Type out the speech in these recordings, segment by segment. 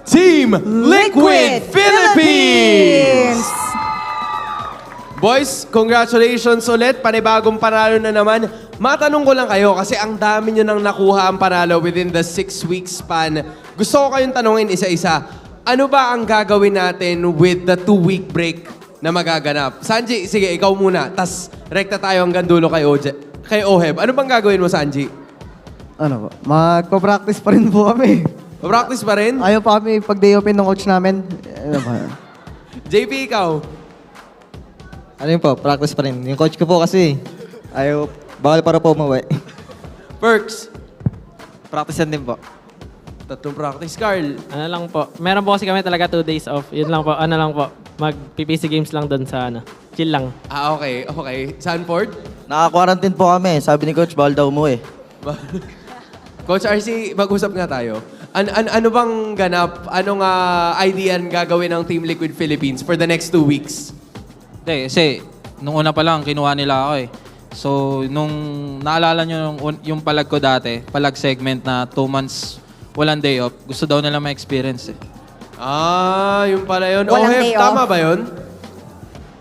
Team Liquid Philippines! Boys, congratulations ulit. Panibagong panalo na naman. Matanong ko lang kayo kasi ang dami nyo nang nakuha ang panalo within the 6-week span. Gusto ko kayong tanungin isa-isa. Ano ba ang gagawin natin with the 2-week break na magaganap? Sanji, sige, ikaw muna. Tas rekta tayo hanggang dulo kay Oheb. Ano bang gagawin mo, Sanji? Ano po? Magpa-practice pa rin po kami. Practice pa rin? Ayaw pa kami pag day open ng coach namin. Ano ba? JP, ikaw? Ano yun po, practice pa rin. Yung coach ko po kasi, ayaw, bawal para po umuwi. Perks? Practice din po. Tatlong practice. Carl? Ano lang po. Meron po kasi kami talaga 2 days off. Yun lang po. Ano lang po. Mag-PPC games lang doon sa ano. Chill lang. Ah, okay. Okay. Sanford? Naka-quarantine po kami. Sabi ni coach, bawal daw umuwi. Coach RC, mag-usap nga tayo. Ano bang ganap? Anong idea ang gagawin ng Team Liquid Philippines for the next 2 weeks? Hindi, kasi nung una pa lang, kinuha nila ako eh. So, nung naalala nyo yung palag ko dati, palag segment na 2 months walang day off, gusto daw nila ma-experience eh. Ah, yung pala yun. Walang Oheb, day tama off. ba yun?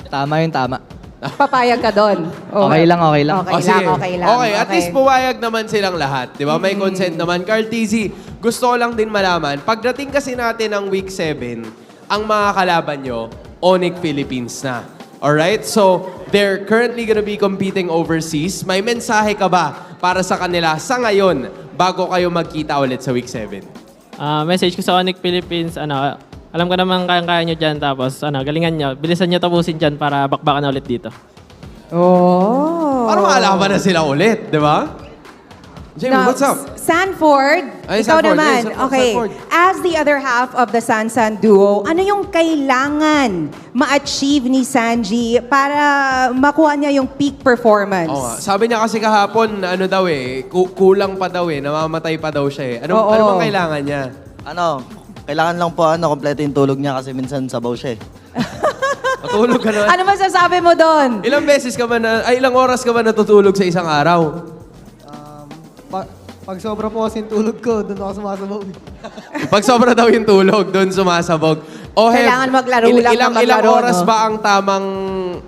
Tama yun, tama. Papayag ka doon. Okay lang, okay lang. Okay Oh, sige. lang, okay lang. Okay, at least pumayag naman silang lahat. Di ba? May consent naman. Carl TZ, gusto ko lang din malaman, pagdating kasi natin ng week 7, ang mga kalaban nyo, Onyx Philippines na. Alright? So, they're currently gonna be competing overseas. May mensahe ka ba para sa kanila sa ngayon bago kayo magkita ulit sa week 7? Message ko sa Onyx Philippines, alam ko naman kayang-kaya nyo dyan. Tapos, galingan nyo. Bilisan nyo tapusin dyan para bakbakan na ulit dito. Oh. Para maalaman na sila ulit, di ba? Jamie, Now, what's up? Sanford, Ay, ikaw Sanford, naman. yes, Okay. Sanford. As the other half of the Sansan duo, ano yung kailangan ma-achieve ni Sanji para makuha niya yung peak performance? Oo nga. Sabi niya kasi kahapon, ano daw eh, kulang pa daw eh, namamatay pa daw siya eh. Oo. Ano bang kailangan niya? Kailangan lang po, kompleto yung tulog niya kasi minsan sabaw siya eh. Matulog ka na. Ano masasabi mo doon? Ilang oras ka ba natutulog sa isang araw? Pag sobra po kasi yung tulog ko, doon ako sumasabaw. Pag sobra daw yung tulog, doon sumasabog. Oheb, Kailangan maglaro lang ng maglaro, ilang oras no? ba ang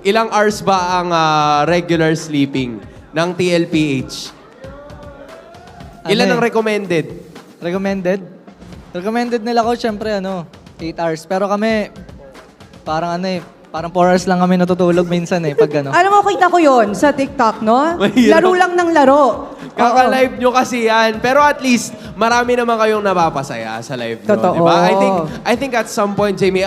ilang hours ba ang regular sleeping ng TLPH? Ilan ang recommended? Recommended? Recommended nila ko, syempre, 8 hours. Pero kami, parang parang 4 hours lang kami natutulog minsan eh, pag Alam mo, kita ko yon sa TikTok, no? Mahirap. Laro lang ng laro. Kaka-live nyo kasi yan. Pero at least, marami naman kayong napapasaya sa live nyo. Totoo. Diba? I think at some point, Jamie,